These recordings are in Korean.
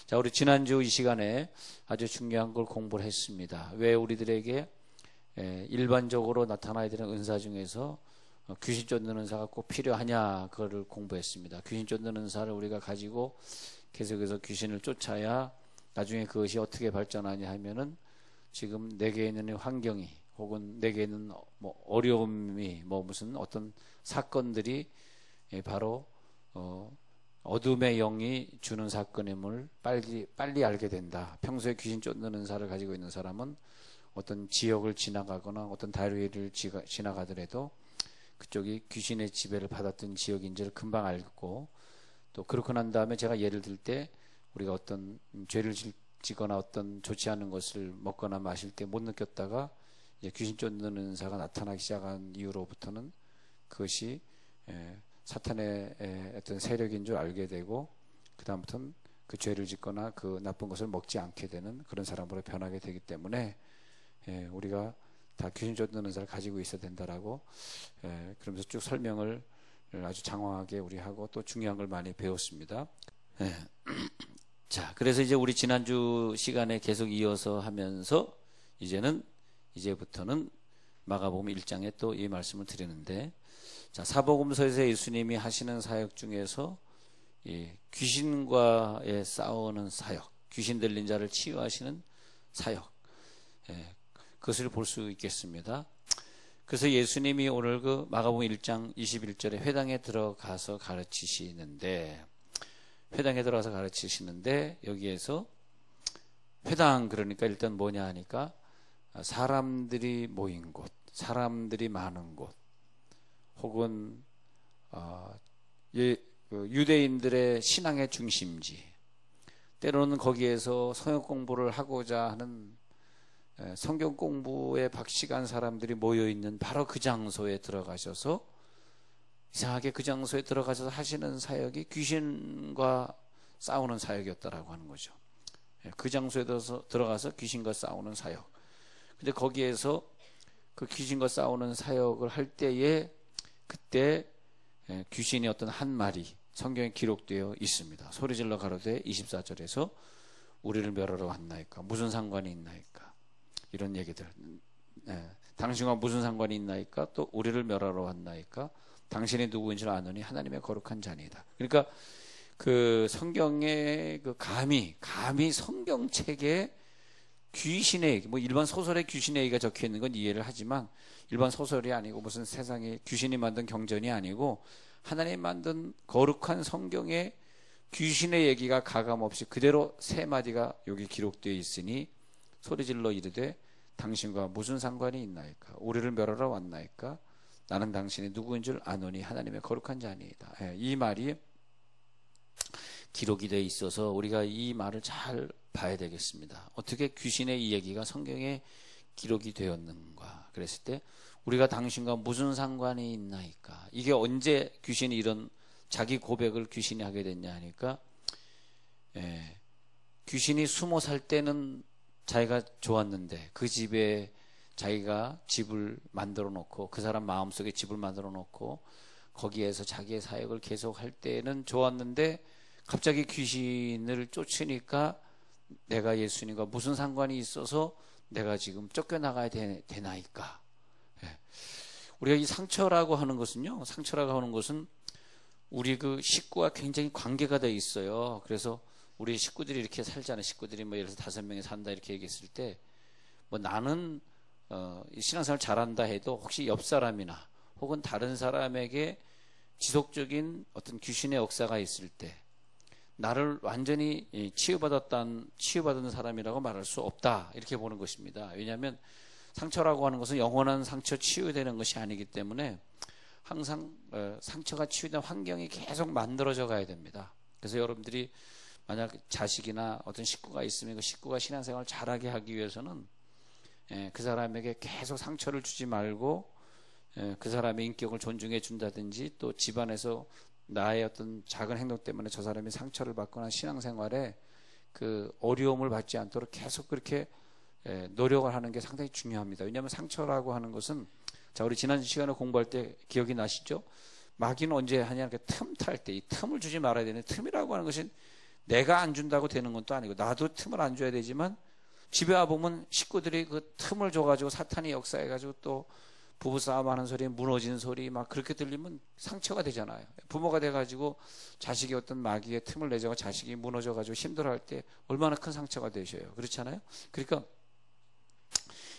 자, 우리 지난주 이 시간에 아주 중요한 걸 공부를 했습니다. 왜 우리들에게 일반적으로 나타나야 되는 은사 중에서 귀신 쫓는 은사가 꼭 필요하냐, 그거를 공부했습니다. 귀신 쫓는 은사를 우리가 가지고 계속해서 귀신을 쫓아야 나중에 그것이 어떻게 발전하냐 하면은 지금 내게 있는 환경이 혹은 내게 있는 뭐 어려움이 뭐 무슨 어떤 사건들이 바로 어둠의 영이 주는 사건임을 빨리 알게 된다. 평소에 귀신 쫓는 은사를 가지고 있는 사람은 어떤 지역을 지나가거나 어떤 다리를 지나가더라도 그쪽이 귀신의 지배를 받았던 지역인지를 금방 알고, 또 그렇고 난 다음에 제가 예를 들 때 우리가 어떤 죄를 지거나 어떤 좋지 않은 것을 먹거나 마실 때 못 느꼈다가 이제 귀신 쫓는 은사가 나타나기 시작한 이후로부터는 그것이 사탄의 어떤 세력인 줄 알게 되고, 그 다음부터는 그 죄를 짓거나 그 나쁜 것을 먹지 않게 되는 그런 사람으로 변하게 되기 때문에 우리가 다 귀신 쫓는 은사를 가지고 있어야 된다라고 그러면서 쭉 설명을 아주 장황하게 우리 하고 또 중요한 걸 많이 배웠습니다. 자, 그래서 이제 우리 지난주 시간에 계속 이어서 하면서 이제부터는 마가복음 1장에 또 이 말씀을 드리는데, 자, 사복음서에서 예수님이 하시는 사역 중에서 귀신과의 싸우는 사역, 귀신 들린 자를 치유하시는 사역, 그것을 볼 수 있겠습니다. 그래서 예수님이 오늘 그 마가복음 1장 21절에 회당에 들어가서 가르치시는데 여기에서 회당 그러니까 일단 뭐냐 하니까 사람들이 모인 곳, 사람들이 많은 곳, 혹은 유대인들의 신앙의 중심지, 때로는 거기에서 성역 공부를 하고자 하는 성경 공부에 박식한 사람들이 모여있는 바로 그 장소에 들어가셔서 이상하게 그 장소에 들어가셔서 하시는 사역이 귀신과 싸우는 사역이었다라고 하는 거죠. 그 장소에 들어가서 귀신과 싸우는 사역. 근데 거기에서 그 귀신과 싸우는 사역을 할 때에 그때 귀신이 어떤 한 마리 성경에 기록되어 있습니다. 소리질러 가로되 24절에서 우리를 멸하러 왔나이까, 무슨 상관이 있나이까, 이런 얘기들. 당신과 무슨 상관이 있나이까, 또 우리를 멸하러 왔나이까, 당신이 누구인 줄 아노니 하나님의 거룩한 자니이다. 그러니까 그 성경의 그 감히 성경책에 귀신의 얘기, 뭐 일반 소설에 귀신의 얘기가 적혀 있는 건 이해를 하지만 일반 소설이 아니고 무슨 세상에 귀신이 만든 경전이 아니고 하나님 만든 거룩한 성경에 귀신의 얘기가 가감없이 그대로 세 마디가 여기 기록되어 있으니 소리질러 이르되 당신과 무슨 상관이 있나이까, 우리를 멸하러 왔나이까, 나는 당신이 누구인 줄 아노니 하나님의 거룩한 자니이다. 이 말이 기록이 되어 있어서 우리가 이 말을 잘 봐야 되겠습니다. 어떻게 귀신의 이 얘기가 성경에 기록이 되었는가 그랬을 때 우리가 당신과 무슨 상관이 있나이까, 이게 언제 귀신이 이런 자기 고백을 귀신이 하게 됐냐 하니까 귀신이 숨어 살 때는 자기가 좋았는데 그 집에 자기가 집을 만들어 놓고 그 사람 마음속에 집을 만들어 놓고 거기에서 자기의 사역을 계속할 때는 좋았는데 갑자기 귀신을 쫓으니까 내가 예수님과 무슨 상관이 있어서 내가 지금 쫓겨나가야 되나이까. 우리가 이 상처라고 하는 것은요, 상처라고 하는 것은 우리 그 식구와 굉장히 관계가 돼 있어요. 그래서 우리 식구들이 이렇게 살잖아요. 식구들이 뭐 예를 들어서 5명이 산다 이렇게 얘기했을 때 뭐 나는 신앙생활 잘한다 해도 혹시 옆 사람이나 혹은 다른 사람에게 지속적인 어떤 귀신의 역사가 있을 때 나를 완전히 치유받은 사람이라고 말할 수 없다, 이렇게 보는 것입니다. 왜냐하면 상처라고 하는 것은 영원한 상처 치유되는 것이 아니기 때문에 항상 상처가 치유된 환경이 계속 만들어져 가야 됩니다. 그래서 여러분들이 만약 자식이나 어떤 식구가 있으면 그 식구가 신앙생활을 잘하게 하기 위해서는 그 사람에게 계속 상처를 주지 말고 그 사람의 인격을 존중해 준다든지, 또 집안에서 나의 어떤 작은 행동 때문에 저 사람이 상처를 받거나 신앙생활에 그 어려움을 받지 않도록 계속 그렇게 노력을 하는 게 상당히 중요합니다. 왜냐하면 상처라고 하는 것은, 자, 우리 지난 시간에 공부할 때 기억이 나시죠? 마귀는 언제 하냐, 틈 탈 때 이 틈을 주지 말아야 되는, 틈이라고 하는 것은 내가 안 준다고 되는 건 또 아니고 나도 틈을 안 줘야 되지만 집에 와보면 식구들이 그 틈을 줘가지고 사탄이 역사해가지고 또 부부싸움 하는 소리, 무너지는 소리 막 그렇게 들리면 상처가 되잖아요. 부모가 돼가지고 자식이 어떤 마귀의 틈을 내자고 자식이 무너져가지고 힘들어할 때 얼마나 큰 상처가 되셔요. 그렇지 않아요? 그러니까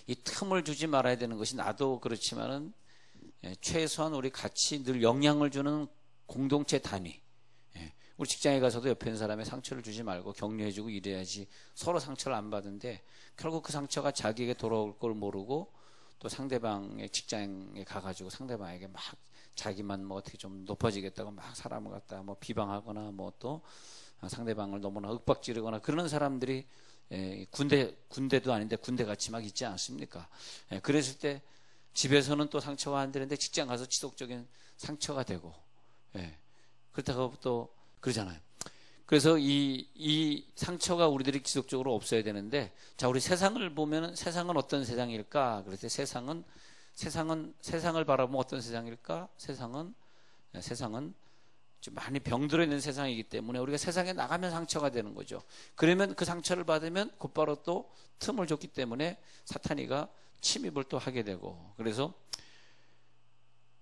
이 틈을 주지 말아야 되는 것이 나도 그렇지만은 최소한 우리 같이 늘 영향을 주는 공동체 단위. 우리 직장에 가서도 옆에 있는 사람의 상처를 주지 말고 격려해주고 이래야지 서로 상처를 안 받는데 결국 그 상처가 자기에게 돌아올 걸 모르고 또 상대방의 직장에 가가지고 상대방에게 막 자기만 뭐 어떻게 좀 높아지겠다고 막 사람을 갖다가 뭐 비방하거나 뭐 또 상대방을 너무나 윽박지르거나 그러는 사람들이 군대도 아닌데 군대 같이 막 있지 않습니까? 그랬을 때 집에서는 또 상처가 안 되는데 직장 가서 지속적인 상처가 되고 그렇다고 또 그러잖아요. 그래서 이 상처가 우리들이 지속적으로 없어야 되는데 자 우리 세상을 보면 세상은 어떤 세상일까? 그럴 때 세상을 바라보면 어떤 세상일까? 세상은 좀 많이 병들어 있는 세상이기 때문에 우리가 세상에 나가면 상처가 되는 거죠. 그러면 그 상처를 받으면 곧바로 또 틈을 줬기 때문에 사탄이가 침입을 또 하게 되고 그래서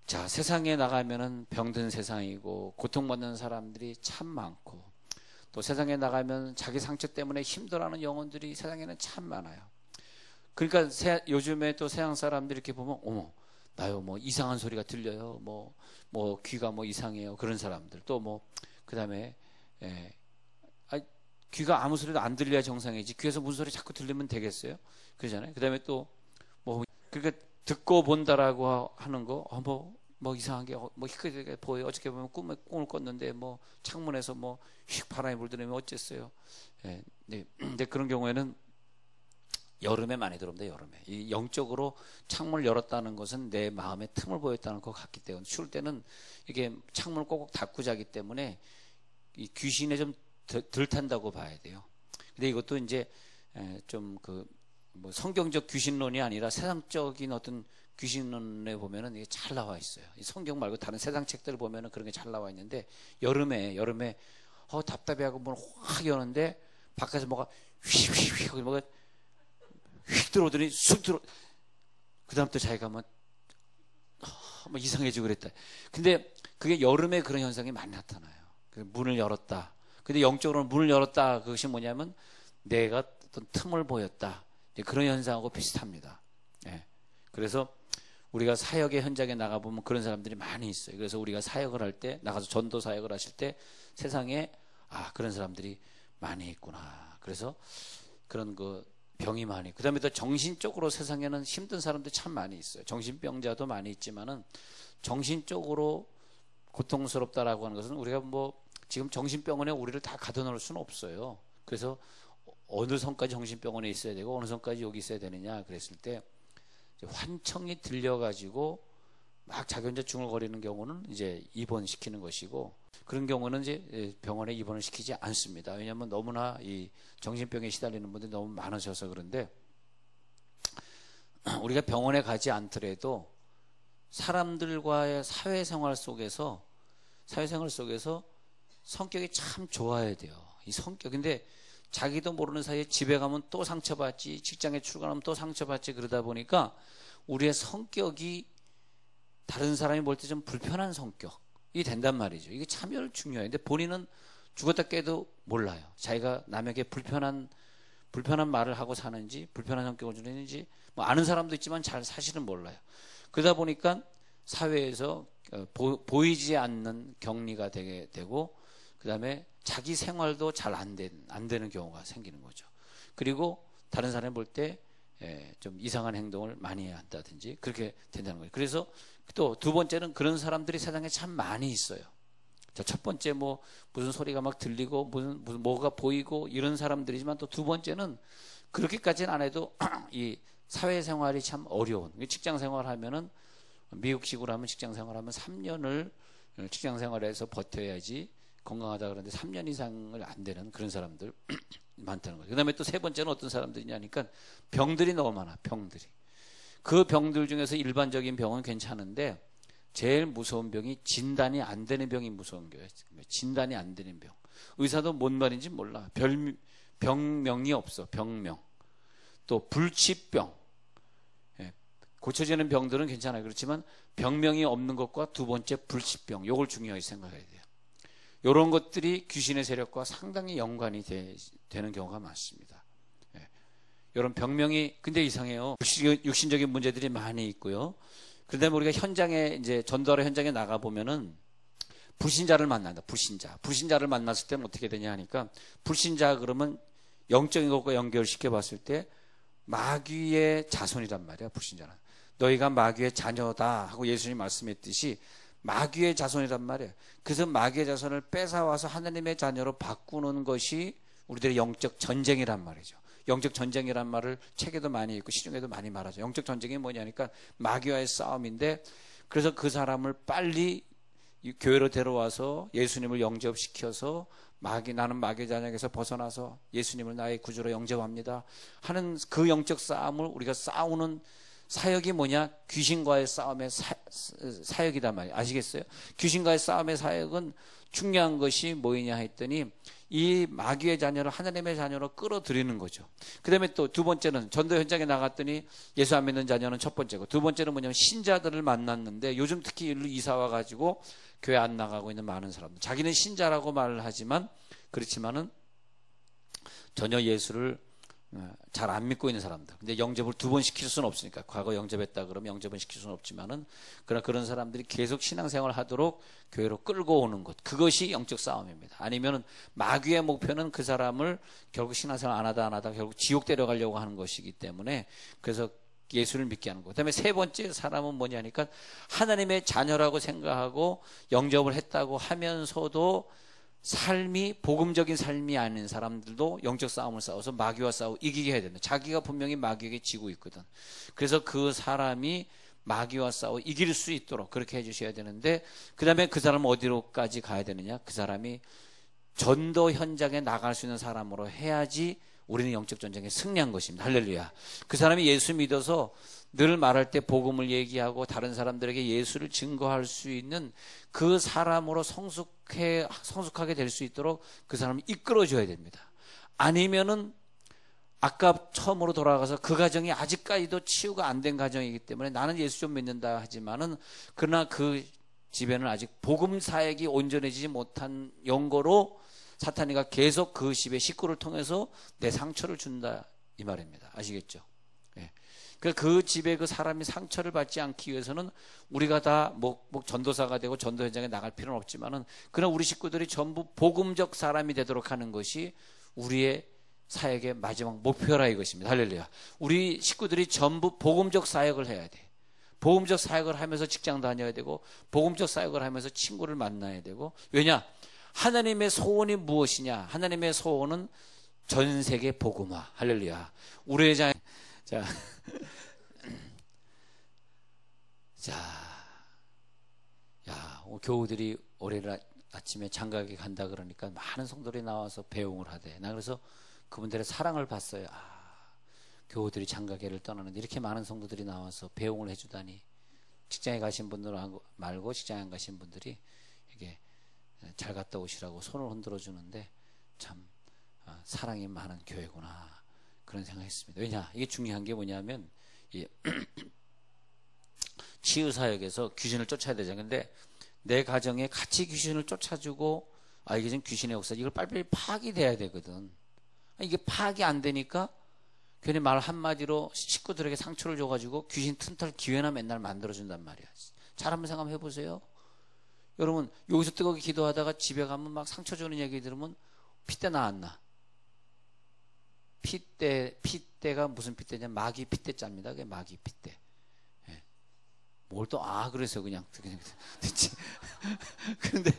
자 세상에 나가면은 병든 세상이고 고통받는 사람들이 참 많고 또 세상에 나가면 자기 상처 때문에 힘들어하는 영혼들이 세상에는 참 많아요. 그러니까 요즘에 또 세상 사람들이 이렇게 보면 어머 나요 뭐 이상한 소리가 들려요 뭐 귀가 뭐 이상해요 그런 사람들 또 뭐 그다음에 귀가 아무 소리도 안 들려야 정상이지 귀에서 무슨 소리 자꾸 들리면 되겠어요? 그러잖아요. 그다음에 또 뭐 그러니까 듣고 본다라고 하는 거 뭐 이상한 게 뭐 희끗하게 보여. 어저께 보면 꿈을 꿨는데 뭐 창문에서 뭐 휙 바람이 불더니 어쨌어요. 근데 그런 경우에는 여름에 많이 들어옵니다. 여름에 이 영적으로 창문을 열었다는 것은 내 마음에 틈을 보였다는 것 같기 때문에 추울 때는 이게 창문을 꼭꼭 닫고 자기 때문에 이 귀신에 좀 덜 탄다고 봐야 돼요. 근데 이것도 이제 좀 뭐 성경적 귀신론이 아니라 세상적인 어떤 귀신론에 보면은 이게 잘 나와 있어요. 이 성경 말고 다른 세상 책들을 보면은 그런 게 잘 나와 있는데 여름에 답답해하고 문을 확 여는데 바깥에서 뭐가 휙휙휙 뭐가 휙 들어오더니 쑥 들어. 그다음부터 자기가 뭐 이상해지고 그랬다. 근데 그게 여름에 그런 현상이 많이 나타나요. 문을 열었다. 근데 영적으로는 문을 열었다. 그것이 뭐냐면 내가 어떤 틈을 보였다. 그런 현상하고 비슷합니다. 그래서 우리가 사역의 현장에 나가보면 그런 사람들이 많이 있어요. 그래서 우리가 사역을 할 때, 나가서 전도 사역을 하실 때 세상에 그런 사람들이 많이 있구나. 그래서 그런 병이 많이. 그 다음에 또 정신적으로 세상에는 힘든 사람들이 참 많이 있어요. 정신병자도 많이 있지만은 정신적으로 고통스럽다라고 하는 것은 우리가 뭐 지금 정신병원에 우리를 다 가둬놓을 수는 없어요. 그래서 어느 선까지 정신병원에 있어야 되고 어느 선까지 여기 있어야 되느냐 그랬을 때 환청이 들려가지고 막 자기 혼자 중얼거리는 경우는 이제 입원시키는 것이고 그런 경우는 이제 병원에 입원을 시키지 않습니다. 왜냐하면 너무나 이 정신병에 시달리는 분들이 너무 많으셔서 그런데 우리가 병원에 가지 않더라도 사람들과의 사회생활 속에서 성격이 참 좋아야 돼요. 이 성격인데 자기도 모르는 사이에 집에 가면 또 상처받지, 직장에 출근하면 또 상처받지 그러다 보니까 우리의 성격이 다른 사람이 볼 때 좀 불편한 성격이 된단 말이죠. 이게 참 중요해요. 근데 본인은 죽었다 깨도 몰라요. 자기가 남에게 불편한 말을 하고 사는지, 불편한 성격을 지니는지, 뭐 아는 사람도 있지만 잘 사실은 몰라요. 그러다 보니까 사회에서 보이지 않는 격리가 되게 되고, 그 다음에 자기 생활도 잘 안 되는 경우가 생기는 거죠. 그리고 다른 사람이 볼 때 좀 이상한 행동을 많이 해야 한다든지 그렇게 된다는 거예요. 그래서 또 두 번째는 그런 사람들이 세상에 참 많이 있어요. 자, 첫 번째 무슨 소리가 막 들리고 무슨 뭐가 보이고 이런 사람들이지만 또 두 번째는 그렇게까지는 안 해도 이 사회생활이 참 어려운 직장생활 하면은 미국식으로 하면 직장생활 하면 3년을 직장생활에서 버텨야지 건강하다 그러는데 3년 이상을 안 되는 그런 사람들 많다는 거예요. 그 다음에 또 세 번째는 어떤 사람들이냐니까 병들이 너무 많아. 병들이. 그 병들 중에서 일반적인 병은 괜찮은데 제일 무서운 병이 진단이 안 되는 병이 무서운 거예요. 진단이 안 되는 병. 의사도 뭔 말인지 몰라. 병명이 없어. 병명. 또 불치병. 예. 고쳐지는 병들은 괜찮아요. 그렇지만 병명이 없는 것과 두 번째 불치병. 요걸 중요하게 생각해야 돼요. 이런 것들이 귀신의 세력과 상당히 연관이 되는 경우가 많습니다. 예. 이런 병명이 근데 이상해요. 육신적인 문제들이 많이 있고요. 그런데 우리가 현장에 이제 전도하러 현장에 나가 보면은 불신자를 만난다. 불신자를 만났을 때는 어떻게 되냐 하니까 불신자 그러면 영적인 것과 연결시켜 봤을 때 마귀의 자손이란 말이야. 불신자는 너희가 마귀의 자녀다 하고 예수님이 말씀했듯이 마귀의 자손이란 말이에요. 그래서 마귀의 자손을 뺏어와서 하나님의 자녀로 바꾸는 것이 우리들의 영적 전쟁이란 말이죠. 영적 전쟁이란 말을 책에도 많이 있고 시중에도 많이 말하죠. 영적 전쟁이 뭐냐니까 마귀와의 싸움인데, 그래서 그 사람을 빨리 교회로 데려와서 예수님을 영접시켜서 나는 마귀의 자녀에게서 벗어나서 예수님을 나의 구주로 영접합니다 하는 그 영적 싸움을 우리가 싸우는 사역이 뭐냐? 귀신과의 싸움의 사역이란 말이에요. 아시겠어요? 귀신과의 싸움의 사역은 중요한 것이 뭐냐 했더니 이 마귀의 자녀를 하나님의 자녀로 끌어들이는 거죠. 그 다음에 또 두 번째는 전도 현장에 나갔더니 예수 안 믿는 자녀는 첫 번째고, 두 번째는 뭐냐면 신자들을 만났는데, 요즘 특히 일로 이사 와가지고 교회 안 나가고 있는 많은 사람들, 자기는 신자라고 말을 하지만 그렇지만은 전혀 예수를 잘 안 믿고 있는 사람들. 근데 영접을 두 번 시킬 수는 없으니까, 과거 영접했다 그러면 영접은 시킬 수는 없지만은, 그러나 그런 사람들이 계속 신앙생활을 하도록 교회로 끌고 오는 것, 그것이 영적 싸움입니다. 아니면은 마귀의 목표는 그 사람을 결국 신앙생활 안 하다 결국 지옥 데려가려고 하는 것이기 때문에, 그래서 예수를 믿게 하는 것. 그다음에 세 번째 사람은 뭐냐니까 하나님의 자녀라고 생각하고 영접을 했다고 하면서도 삶이 복음적인 삶이 아닌 사람들도 영적 싸움을 싸워서 마귀와 싸워 이기게 해야 된다. 자기가 분명히 마귀에게 지고 있거든. 그래서 그 사람이 마귀와 싸워 이길 수 있도록 그렇게 해주셔야 되는데, 그 다음에 그 사람은 어디로까지 가야 되느냐? 그 사람이 전도 현장에 나갈 수 있는 사람으로 해야지 우리는 영적 전쟁에 승리한 것입니다. 할렐루야. 그 사람이 예수 믿어서 늘 말할 때 복음을 얘기하고 다른 사람들에게 예수를 증거할 수 있는 그 사람으로 성숙하게 될 수 있도록 그 사람을 이끌어줘야 됩니다. 아니면은 아까 처음으로 돌아가서 그 가정이 아직까지도 치유가 안 된 가정이기 때문에 나는 예수 좀 믿는다 하지만은, 그러나 그 집에는 아직 복음 사역이 온전해지지 못한 연고로 사탄이가 계속 그 집의 식구를 통해서 내 상처를 준다 이 말입니다. 아시겠죠? 예. 그 집에 그 사람이 상처를 받지 않기 위해서는 우리가 다 전도사가 되고 전도 현장에 나갈 필요는 없지만은, 그러나 우리 식구들이 전부 복음적 사람이 되도록 하는 것이 우리의 사역의 마지막 목표라 이것입니다. 할렐루야. 우리 식구들이 전부 복음적 사역을 해야 돼. 복음적 사역을 하면서 직장 다녀야 되고, 복음적 사역을 하면서 친구를 만나야 되고. 왜냐? 하나님의 소원이 무엇이냐? 하나님의 소원은 전 세계 복음화. 할렐루야. 우리의 교우들이 올해 아침에 장가게 간다 그러니까 많은 성도들이 나와서 배웅을 하대. 나 그래서 그분들의 사랑을 봤어요. 교우들이 장가게를 떠나는데 이렇게 많은 성도들이 나와서 배웅을 해주다니. 직장에 가신 분들 말고 직장에 안 가신 분들이 이게 잘 갔다 오시라고 손을 흔들어 주는데, 참 사랑이 많은 교회구나 그런 생각했습니다. 왜냐? 이게 중요한 게 뭐냐면 치유사역에서 귀신을 쫓아야 되잖아요. 근데 내 가정에 같이 귀신을 쫓아주고, 이게 지금 귀신의 역사, 이걸 빨리빨리 파악이 돼야 되거든. 이게 파악이 안 되니까 괜히 말 한마디로 식구들에게 상처를 줘가지고 귀신 틈탈 기회나 맨날 만들어준단 말이야. 잘 한번 생각해 보세요. 여러분, 여기서 뜨겁게 기도하다가 집에 가면 막 상처 주는 얘기 들으면 핏대 나왔나? 핏대가 무슨 핏대냐? 마귀 핏대자입니다. 그게 마귀 핏대. 예. 뭘 또, 그래서 그냥 듣지. 그런데,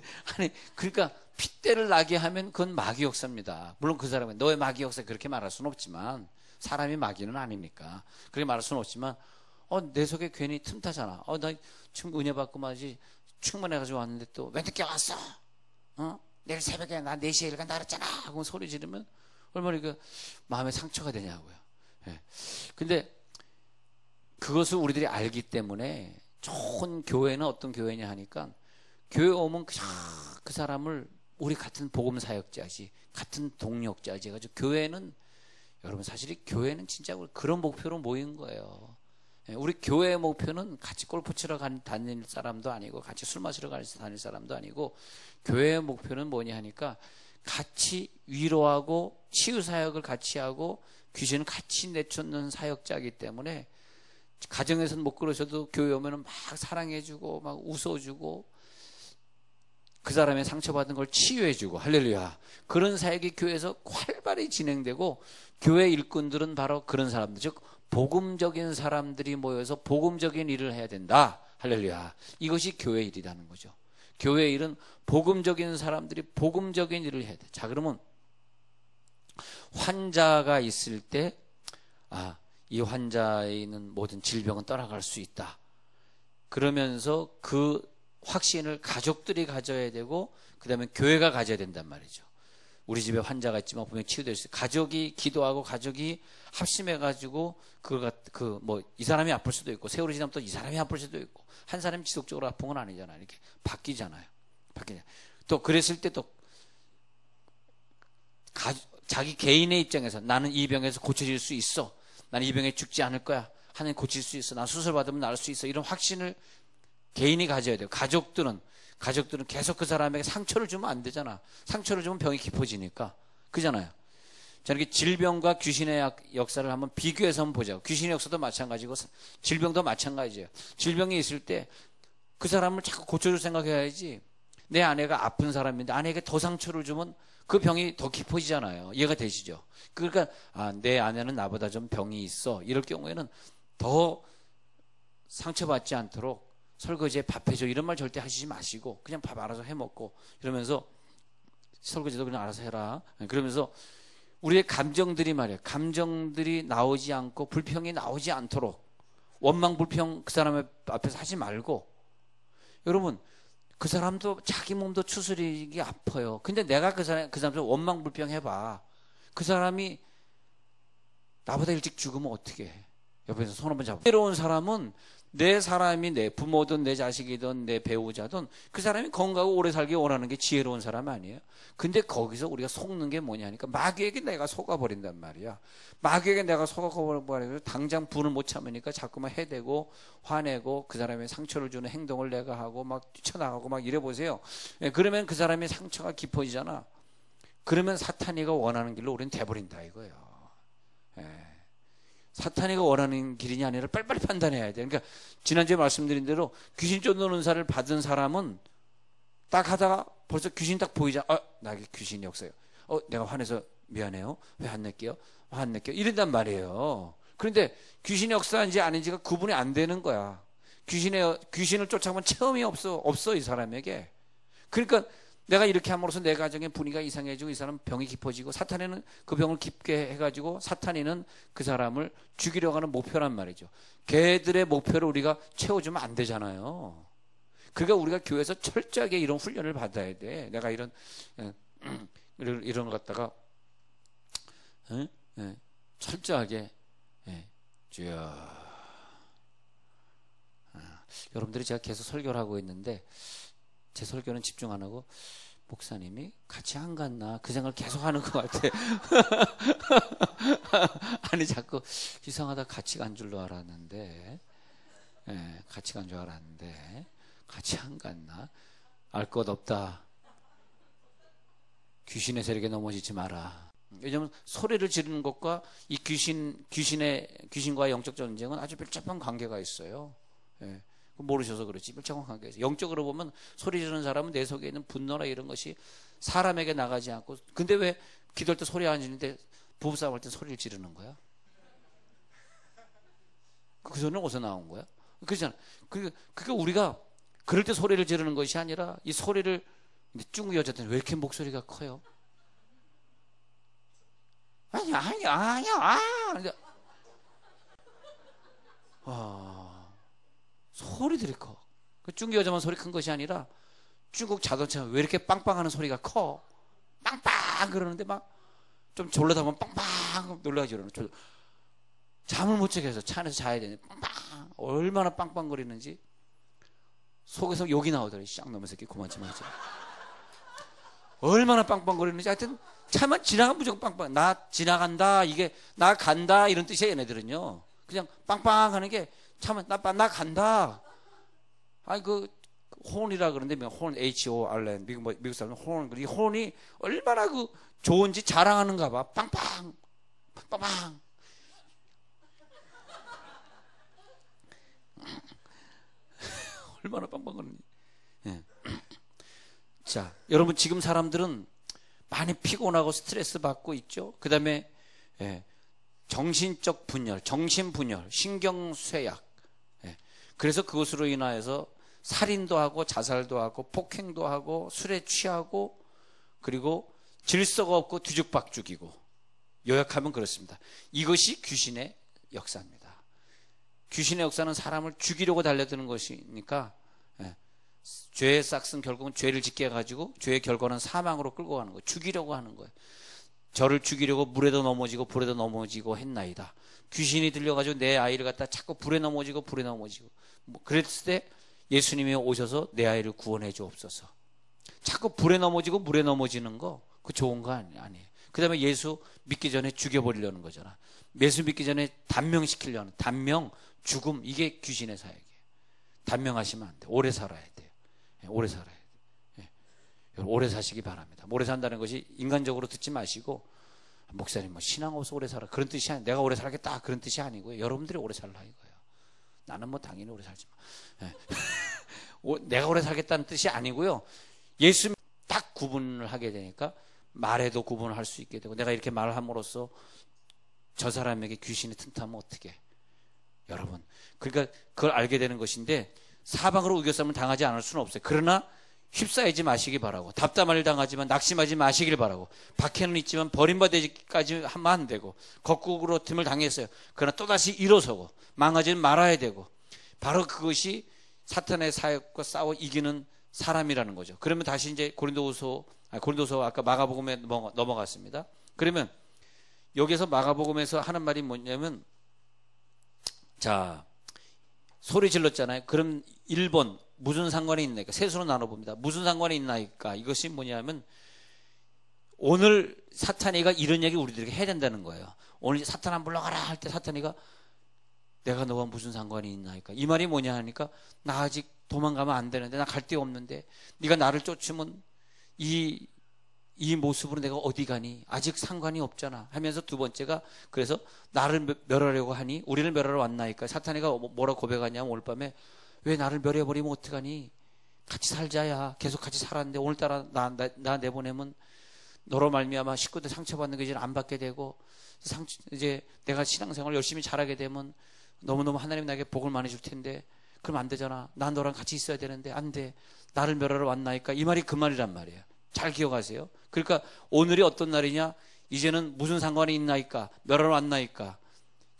그러니까 핏대를 나게 하면 그건 마귀 역사입니다. 물론 그 사람은 너의 마귀 역사 그렇게 말할 수는 없지만, 사람이 마귀는 아니니까. 그렇게 말할 수는 없지만, 내 속에 괜히 틈타잖아. 나 지금 은혜 받고 말이지. 충만해가지고 왔는데 또 왜 늦게 왔어? 내일 새벽에 나 4시에 일 간다 그랬잖아 하고 소리 지르면 얼마나 그 마음에 상처가 되냐고요. 예. 근데 그것을 우리들이 알기 때문에 좋은 교회는 어떤 교회냐 하니까, 교회 오면 그 사람을 우리 같은 복음 사역자지, 같은 동력자지 해가지고 교회는, 여러분 사실 교회는 진짜 그런 목표로 모인 거예요. 우리 교회의 목표는 같이 골프 치러 다닐 사람도 아니고 같이 술 마시러 다닐 사람도 아니고, 교회의 목표는 뭐냐 하니까 같이 위로하고 치유 사역을 같이 하고 귀신을 같이 내쫓는 사역자이기 때문에, 가정에서는 못 그러셔도 교회 오면은 막 사랑해주고 막 웃어주고 그 사람의 상처받은 걸 치유해주고, 할렐루야, 그런 사역이 교회에서 활발히 진행되고, 교회 일꾼들은 바로 그런 사람들, 즉 복음적인 사람들이 모여서 복음적인 일을 해야 된다. 할렐루야. 이것이 교회 일이라는 거죠. 교회 일은 복음적인 사람들이 복음적인 일을 해야 돼. 자, 그러면 환자가 있을 때, 이 환자에 있는 모든 질병은 떠나갈 수 있다. 그러면서 그 확신을 가족들이 가져야 되고, 그 다음에 교회가 가져야 된단 말이죠. 우리 집에 환자가 있지만 분명히 치유될 수 있어요. 가족이 기도하고 가족이 합심해가지고, 이 사람이 아플 수도 있고, 세월이 지나면 또 이 사람이 아플 수도 있고, 한 사람이 지속적으로 아픈 건 아니잖아요. 이렇게 바뀌잖아요. 또 그랬을 때 또 자기 개인의 입장에서 나는 이 병에서 고쳐질 수 있어. 나는 이 병에 죽지 않을 거야. 하나님 고칠 수 있어. 난 수술 받으면 나을 수 있어. 이런 확신을 개인이 가져야 돼요. 가족들은 계속 그 사람에게 상처를 주면 안 되잖아. 상처를 주면 병이 깊어지니까. 그잖아요. 자, 이렇게 질병과 귀신의 역사를 한번 비교해서 한번 보자고. 귀신의 역사도 마찬가지고 질병도 마찬가지예요. 질병이 있을 때 그 사람을 자꾸 고쳐줄 생각해야지. 내 아내가 아픈 사람인데 아내에게 더 상처를 주면 그 병이 더 깊어지잖아요. 이해가 되시죠? 그러니까 내 아내는 나보다 좀 병이 있어. 이럴 경우에는 더 상처받지 않도록 설거지에 밥 해줘, 이런 말 절대 하시지 마시고 그냥 밥 알아서 해먹고, 이러면서 설거지도 그냥 알아서 해라. 그러면서 우리의 감정들이 말이에요. 감정들이 나오지 않고 불평이 나오지 않도록 원망 불평 그 사람 앞에서 하지 말고, 여러분 그 사람도 자기 몸도 추스리기 아파요. 근데 내가 그 사람한테 원망 불평 해봐. 그 사람이 나보다 일찍 죽으면 어떻게 해? 옆에서 손 한번 잡아. 괴로운 사람은 내 사람이 내 부모든 내 자식이든 내 배우자든 그 사람이 건강하고 오래 살기 원하는 게 지혜로운 사람 아니에요? 근데 거기서 우리가 속는 게 뭐냐니까 마귀에게 내가 속아버린단 말이야. 마귀에게 내가 속아버리고 당장 분을 못 참으니까 자꾸만 해대고 화내고 그 사람의 상처를 주는 행동을 내가 하고 막 뛰쳐나가고 막 이래 보세요. 그러면 그 사람의 상처가 깊어지잖아. 그러면 사탄이가 원하는 길로 우리는 돼버린다 이거예요. 사탄이가 원하는 길이냐 아니라 빨리빨리 판단해야 돼. 그러니까 지난주에 말씀드린 대로 귀신 쫓는 은사를 받은 사람은 딱 하다가 벌써 귀신 딱 보이자, 나에게 귀신이 없어요. 내가 화내서 미안해요. 왜 안 낼게요? 안 낼게요. 이런단 말이에요. 그런데 귀신이 역사인지 아닌지가 구분이 안 되는 거야. 귀신을 쫓아가면 체험이 없어 이 사람에게. 그러니까 내가 이렇게 함으로써 내 가정의 분위기가 이상해지고 이 사람 병이 깊어지고, 사탄이는 그 병을 깊게 해가지고 사탄이는 그 사람을 죽이려고 하는 목표란 말이죠. 걔들의 목표를 우리가 채워주면 안 되잖아요. 그러니까 우리가 교회에서 철저하게 이런 훈련을 받아야 돼. 내가 이런 걸 갖다가 철저하게 주여. 여러분들이 제가 계속 설교를 하고 있는데 제 설교는 집중 안 하고 목사님이 같이 안 갔나 그 생각을 계속 하는 것 같아. 아니 자꾸 이상하다, 같이 간 줄로 알았는데, 같이 간 줄 알았는데 같이 안 갔나. 알 것 없다. 귀신의 세력에 넘어지지 마라. 왜냐하면 소리를 지르는 것과 이 귀신과의 영적 전쟁은 아주 밀접한 관계가 있어요. 모르셔서 그렇지 밀접한 관계가 있어요. 영적으로 보면 소리 지르는 사람은 내 속에 있는 분노나 이런 것이 사람에게 나가지 않고, 근데 왜 기도할 때 소리 안 지르는데 부부싸움 할 때 소리를 지르는 거야? 그 소리는 어디서 나온 거야? 그렇잖아. 그러니까 우리가 그럴 때 소리를 지르는 것이 아니라 이 소리를, 중국 여자들은 왜 이렇게 목소리가 커요? 아니야. 소리들이 커. 그 중국 여자만 소리 큰 것이 아니라 중국 자동차가 왜 이렇게 빵빵하는 소리가 커? 빵빵 그러는데 막 좀 졸려다 보면 빵빵 놀라지 그러는. 잠을 못 자게 해서 차 안에서 자야 되는데 빵빵, 얼마나 빵빵거리는지 속에서 욕이 나오더래. 쌍놈의 새끼 그만 좀 하지. 얼마나 빵빵거리는지. 하여튼 차만 지나가면 무조건 빵빵. 나 지나간다, 이게 나 간다 이런 뜻이에요. 얘네들은요. 그냥 빵빵하는 게 차만 나 간다. 아니 그 혼이라 그러는데 혼 HORN 미국 사람은 혼. 이 혼이 얼마나 그 좋은지 자랑하는가 봐. 빵빵 빵빵. 얼마나 빵빵거리는지. 예. 자, 여러분 지금 사람들은 많이 피곤하고 스트레스 받고 있죠. 그 다음에 정신적 분열, 정신분열, 신경쇠약. 그래서 그것으로 인하여서 살인도 하고 자살도 하고 폭행도 하고 술에 취하고 그리고 질서가 없고 뒤죽박죽이고, 요약하면 그렇습니다. 이것이 귀신의 역사입니다. 귀신의 역사는 사람을 죽이려고 달려드는 것이니까 죄의 싹은 결국은 죄를 짓게 해가지고 죄의 결과는 사망으로 끌고 가는 거예요. 죽이려고 하는 거예요. 저를 죽이려고 물에도 넘어지고 불에도 넘어지고 했나이다. 귀신이 들려가지고 내 아이를 갖다 자꾸 불에 넘어지고 그랬을 때 예수님이 오셔서 내 아이를 구원해 주옵소서. 자꾸 불에 넘어지고 물에 넘어지는 거 그 좋은 거 아니에요. 그 다음에 예수 믿기 전에 죽여버리려는 거잖아. 예수 믿기 전에 단명시키려는, 단명, 죽음, 이게 귀신의 사역이에요. 단명하시면 안 돼요. 오래 살아야 돼요. 오래 살아야 돼요. 오래 사시기 바랍니다. 오래 산다는 것이 인간적으로 듣지 마시고, 목사님 뭐 신앙 없어 오래 살아 그런 뜻이 아니에요. 내가 오래 살겠다 그런 뜻이 아니고요. 여러분들이 오래 살라 이거예요. 나는 뭐 당연히 오래 살지 마. 내가 오래 살겠다는 뜻이 아니고요. 예수 딱 구분을 하게 되니까 말에도 구분을 할 수 있게 되고, 내가 이렇게 말을 함으로써 저 사람에게 귀신이 틈타면 어떻게 해? 여러분, 그러니까 그걸 알게 되는 것인데, 사방으로 우겨싸움을 당하지 않을 수는 없어요. 그러나 휩싸이지 마시기 바라고, 답답한 일 당하지만 낙심하지 마시길 바라고, 박해는 있지만 버림받기까지 하면 안 되고, 거꾸로 틈을 당했어요. 그러나 또다시 일어서고 망하지는 말아야 되고, 바로 그것이 사탄의 사역과 싸워 이기는 사람이라는 거죠. 그러면 다시 이제 고린도서 아까 마가복음에 넘어갔습니다. 그러면 여기서 마가복음에서 하는 말이 뭐냐면, 자, 소리 질렀잖아요. 그럼 1번 무슨 상관이 있나이까? 셋으로 나눠봅니다. 무슨 상관이 있나이까? 이것이 뭐냐면, 오늘 사탄이가 이런 얘기 우리들에게 해야 된다는 거예요. 오늘 사탄아 물러가라 할 때 사탄이가 내가 너와 무슨 상관이 있나이까? 이 말이 뭐냐 하니까, 나 아직 도망가면 안 되는데, 나 갈 데 없는데, 네가 나를 쫓으면 이 모습으로 내가 어디 가니? 아직 상관이 없잖아 하면서, 두 번째가 그래서 나를 멸하려고 하니? 우리를 멸하러 왔나이까? 사탄이가 뭐라 고백하냐면, 오늘 밤에 왜 나를 멸해버리면 어떡하니? 같이 살자야. 계속 같이 살았는데 오늘따라 나 내보내면 너로 말미암아 식구들 상처받는 거 이제 안 받게 되고, 이제 내가 신앙생활 열심히 잘하게 되면 너무너무 하나님 나에게 복을 많이 줄 텐데, 그럼 안 되잖아. 난 너랑 같이 있어야 되는데 안 돼. 나를 멸하러 왔나이까? 이 말이 그 말이란 말이에요. 잘 기억하세요. 그러니까 오늘이 어떤 날이냐? 이제는 무슨 상관이 있나이까? 멸하러 왔나이까?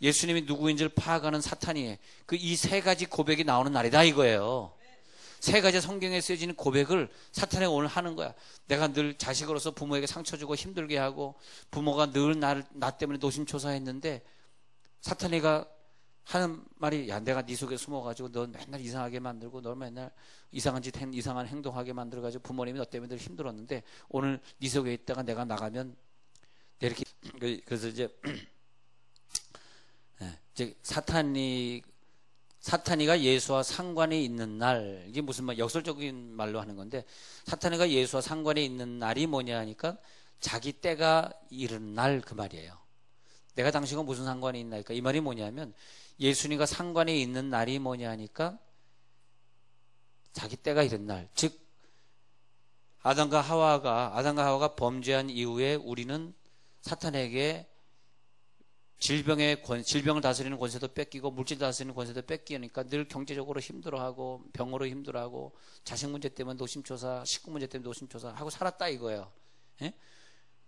예수님이 누구인지를 파악하는 사탄이에요. 그 이 세 가지 고백이 나오는 날이다 이거예요. 세 가지 성경에 쓰여지는 고백을 사탄이 오늘 하는 거야. 내가 늘 자식으로서 부모에게 상처 주고 힘들게 하고, 부모가 늘 나 때문에 노심초사했는데, 사탄이가 하는 말이, 야, 내가 네 속에 숨어가지고 너 맨날 이상하게 만들고, 너 맨날 이상한 이상한 행동하게 만들어가지고 부모님이 너 때문에 늘 힘들었는데, 오늘 네 속에 있다가 내가 나가면 내 이렇게. 그래서 이제 사탄이가 예수와 상관이 있는 날, 이게 무슨 말, 역설적인 말로 하는 건데, 사탄이가 예수와 상관이 있는 날이 뭐냐 하니까, 자기 때가 이른 날 그 말이에요. 내가 당신과 무슨 상관이 있나니까? 이 말이 뭐냐면, 예수님과 상관이 있는 날이 뭐냐 하니까, 자기 때가 이른 날. 즉, 아담과 하와가 범죄한 이후에 우리는 사탄에게 질병을 다스리는 권세도 뺏기고, 물질 다스리는 권세도 뺏기니까 늘 경제적으로 힘들어하고, 병으로 힘들어하고, 자식 문제 때문에 노심초사, 식구 문제 때문에 노심초사 하고 살았다 이거예요. 예?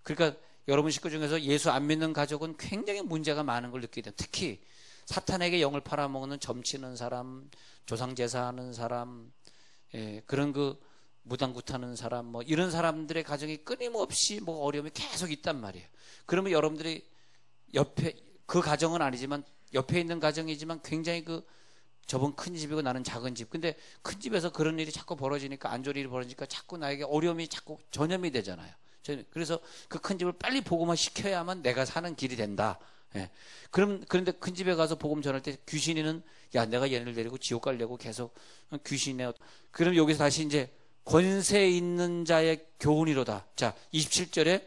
그러니까 여러분 식구 중에서 예수 안 믿는 가족은 굉장히 문제가 많은 걸 느끼게 돼요. 특히 사탄에게 영을 팔아먹는, 점치는 사람, 조상제사하는 사람, 그런 그 무당굿하는 사람, 뭐 이런 사람들의 가정이 끊임없이 뭐 어려움이 계속 있단 말이에요. 그러면 여러분들이 옆에, 그 가정은 아니지만 옆에 있는 가정이지만 굉장히 그 저분 큰 집이고 나는 작은 집. 근데 큰 집에서 그런 일이 자꾸 벌어지니까, 안 좋은 일이 벌어지니까 자꾸 나에게 어려움이 자꾸 전염이 되잖아요. 그래서 그 큰 집을 빨리 복음화 시켜야만 내가 사는 길이 된다. 예. 그런데 큰 집에 가서 복음 전할 때 귀신이는, 야, 내가 얘네를 데리고 지옥 가려고 계속 귀신이네. 그럼 여기서 다시 이제 권세 있는 자의 교훈이로다. 자, 27절에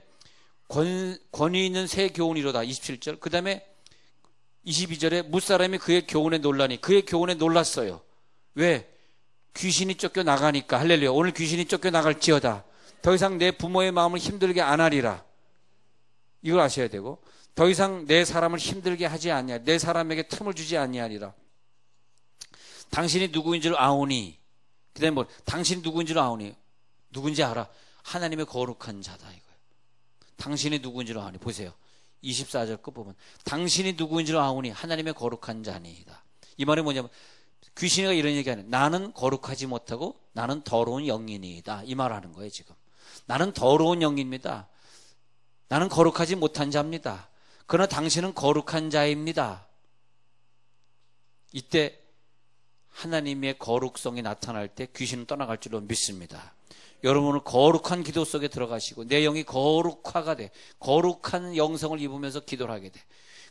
권위 있는 새 교훈이로다. 27절. 그 다음에 22절에 무사람이 그의 교훈에 놀라니, 그의 교훈에 놀랐어요. 왜? 귀신이 쫓겨나가니까. 할렐루야. 오늘 귀신이 쫓겨나갈지어다. 더 이상 내 부모의 마음을 힘들게 안 하리라. 이걸 아셔야 되고, 더 이상 내 사람을 힘들게 하지 아니하리라. 내 사람에게 틈을 주지 아니하리라. 당신이 누구인 줄 아오니. 그 다음에 당신이 누구인 줄 아오니. 누군지 알아? 하나님의 거룩한 자다 이거예요. 당신이 누구인 줄 아오니. 보세요. 24절 끝 보면 당신이 누구인 줄 아오니 하나님의 거룩한 자니이다. 이 말이 뭐냐면, 귀신이가 이런 얘기하는, 나는 거룩하지 못하고 나는 더러운 영인이다. 이 말 하는 거예요 지금. 나는 더러운 영입니다. 나는 거룩하지 못한 자입니다. 그러나 당신은 거룩한 자입니다. 이때 하나님의 거룩성이 나타날 때 귀신은 떠나갈 줄로 믿습니다. 여러분은 거룩한 기도 속에 들어가시고 내 영이 거룩화가 돼. 거룩한 영성을 입으면서 기도를 하게 돼.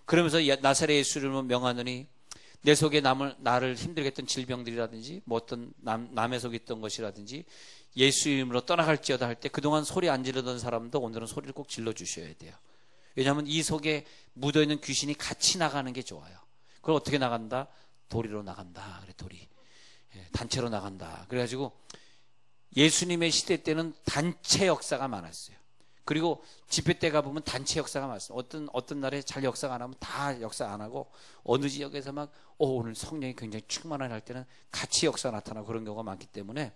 그러면서 나사렛 예수 이름으로 명하노니 내 속에 나를 힘들게 했던 질병들이라든지 뭐 어떤 남의 속에 있던 것이라든지 예수 이름으로 떠나갈지어다 할 때 그동안 소리 안 지르던 사람도 오늘은 소리를 꼭 질러 주셔야 돼요. 왜냐하면 이 속에 묻어있는 귀신이 같이 나가는 게 좋아요. 그걸 어떻게 나간다? 도리로 나간다. 그래, 도리. 단체로 나간다. 그래가지고 예수님의 시대 때는 단체 역사가 많았어요. 그리고 집회 때 가보면 단체 역사가 많았어요. 어떤 날에 잘 역사가 안 하면 다 역사 안 하고 어느 지역에서 막 오늘 성령이 굉장히 충만하게 할 때는 같이 역사가 나타나고 그런 경우가 많기 때문에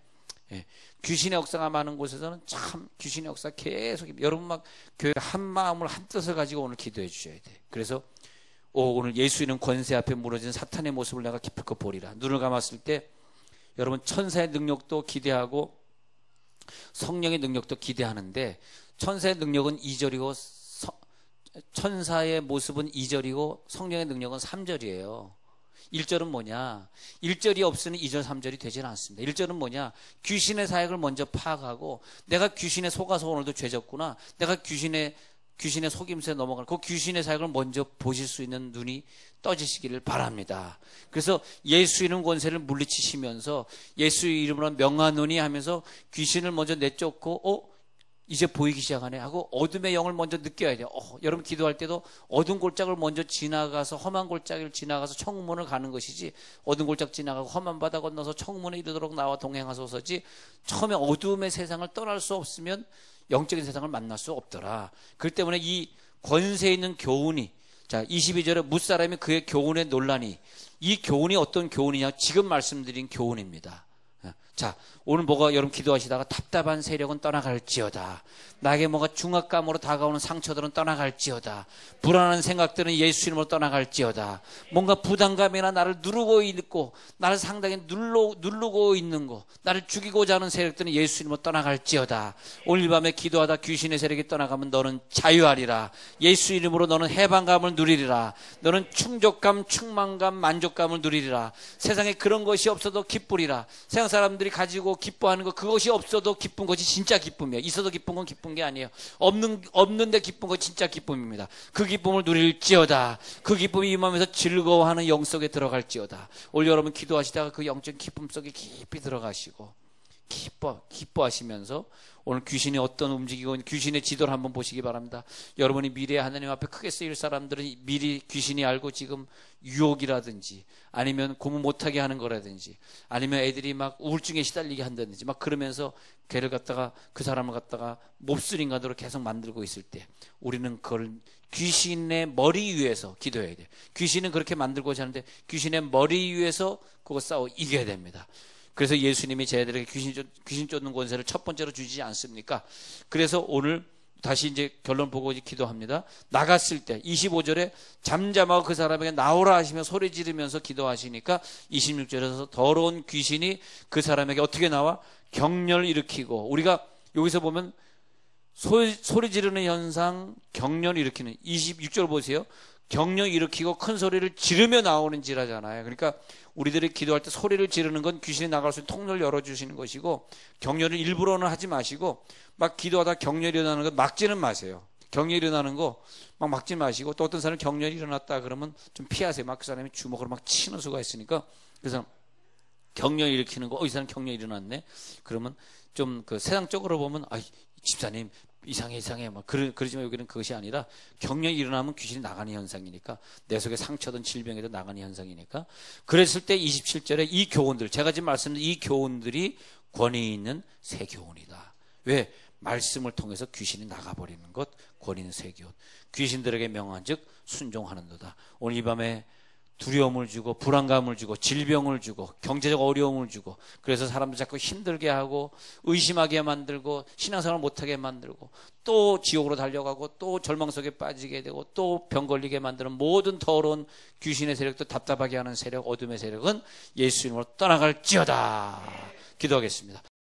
귀신의 역사가 많은 곳에서는 참 귀신의 역사가 계속, 여러분 막 교회 한 마음을 한 뜻을 가지고 오늘 기도해 주셔야 돼. 그래서 오늘 예수 이름 권세 앞에 무너진 사탄의 모습을 내가 기필코 보리라. 눈을 감았을 때 여러분 천사의 능력도 기대하고 성령의 능력도 기대하는데, 천사의 능력은 2절이고 천사의 모습은 2절이고 성령의 능력은 3절이에요. 1절은 뭐냐? 1절이 없으니 2절 3절이 되지는 않습니다. 1절은 뭐냐? 귀신의 사역을 먼저 파악하고 내가 귀신에 속아서 오늘도 죄졌구나, 내가 귀신의 속임수에 넘어가는 그 귀신의 사역을 먼저 보실 수 있는 눈이 떠지시기를 바랍니다. 그래서 예수 이름 권세를 물리치시면서 예수 이름으로 명하노니 하면서 귀신을 먼저 내쫓고 이제 보이기 시작하네 하고 어둠의 영을 먼저 느껴야 돼요. 여러분 기도할 때도 어두운 골짜기를 먼저 지나가서 험한 골짜기를 지나가서 청문을 가는 것이지, 어두운 골짜기 지나가고 험한 바다 건너서 청문에 이르도록 나와 동행하소서지, 처음에 어두움의 세상을 떠날 수 없으면 영적인 세상을 만날 수 없더라. 그렇기 때문에 이 권세 있는 교훈이, 자 22절에 무사람이 그의 교훈에 놀라니, 이 교훈이 어떤 교훈이냐? 지금 말씀드린 교훈입니다. 자, 오늘 여러분 기도하시다가 답답한 세력은 떠나갈지어다. 나에게 뭔가 중압감으로 다가오는 상처들은 떠나갈지어다. 불안한 생각들은 예수 이름으로 떠나갈지어다. 뭔가 부담감이나 나를 누르고 있고 나를 상당히 누르고 있는 거, 나를 죽이고자 하는 세력들은 예수 이름으로 떠나갈지어다. 오늘 밤에 기도하다 귀신의 세력이 떠나가면 너는 자유하리라. 예수 이름으로 너는 해방감을 누리리라. 너는 충족감, 충만감, 만족감을 누리리라. 세상에 그런 것이 없어도 기쁘리라. 세상 사람들이 가지고 기뻐하는 것, 그것이 없어도 기쁜 것이 진짜 기쁨이에요. 있어도 기쁜 건 기쁜 게 아니에요. 없는데 기쁜 건 진짜 기쁨입니다. 그 기쁨을 누릴지어다. 그 기쁨이 임하면서 즐거워하는 영 속에 들어갈지어다. 오늘 여러분 기도하시다가 그 영적 기쁨 속에 깊이 들어가시고 기뻐하시면서 오늘 귀신이 어떤 움직이고 귀신의 지도를 한번 보시기 바랍니다. 여러분이 미래에 하나님 앞에 크게 쓰일 사람들은 미리 귀신이 알고 지금 유혹이라든지 아니면 고문 못하게 하는 거라든지 아니면 애들이 막 우울증에 시달리게 한다든지 막 그러면서 걔를 갖다가 그 사람을 갖다가 몹쓸 인간으로 계속 만들고 있을 때 우리는 그걸 귀신의 머리 위에서 기도해야 돼요. 귀신은 그렇게 만들고자 하는데 귀신의 머리 위에서 그거 싸워 이겨야 됩니다. 그래서 예수님이 저희들에게 귀신 쫓는 권세를 첫 번째로 주지 않습니까? 그래서 오늘 다시 이제 결론 보고 기도합니다. 나갔을 때 25절에 잠잠하고 그 사람에게 나오라 하시며 소리 지르면서 기도하시니까 26절에서 더러운 귀신이 그 사람에게 어떻게 나와? 격렬을 일으키고, 우리가 여기서 보면 소리 지르는 현상, 격렬을 일으키는 26절 보세요. 격렬 일으키고 큰 소리를 지르며 나오는지라잖아요. 그러니까 우리들이 기도할 때 소리를 지르는 건 귀신이 나갈 수 있는 통로를 열어주시는 것이고, 격려를 일부러는 하지 마시고, 막 기도하다 격렬이 일어나는 거 막지는 마세요. 격렬이 일어나는 거 막 막지 마시고, 또 어떤 사람은 격렬이 일어났다 그러면 좀 피하세요. 막 그 사람이 주먹으로 막 치는 수가 있으니까. 그래서 격렬 일으키는 거, 이 사람 격렬 일어났네. 그러면 좀 그 세상적으로 보면, 집사님 이상해 막 그러지만 여기는 그것이 아니라, 격렬이 일어나면 귀신이 나가는 현상이니까, 내 속에 상처든 질병에도 나가는 현상이니까. 그랬을 때 27절에 이 교훈들, 제가 지금 말씀드린 이 교훈들이 권위 있는 새 교훈이다. 왜? 말씀을 통해서 귀신이 나가버리는 것, 권위 있는 새 교훈. 귀신들에게 명한즉 순종하는도다. 오늘 이 밤에 두려움을 주고 불안감을 주고 질병을 주고 경제적 어려움을 주고, 그래서 사람들 자꾸 힘들게 하고 의심하게 만들고 신앙생활 못하게 만들고 또 지옥으로 달려가고 또 절망 속에 빠지게 되고 또 병 걸리게 만드는 모든 더러운 귀신의 세력도 답답하게 하는 세력, 어둠의 세력은 예수 이름으로 떠나갈지어다. 기도하겠습니다.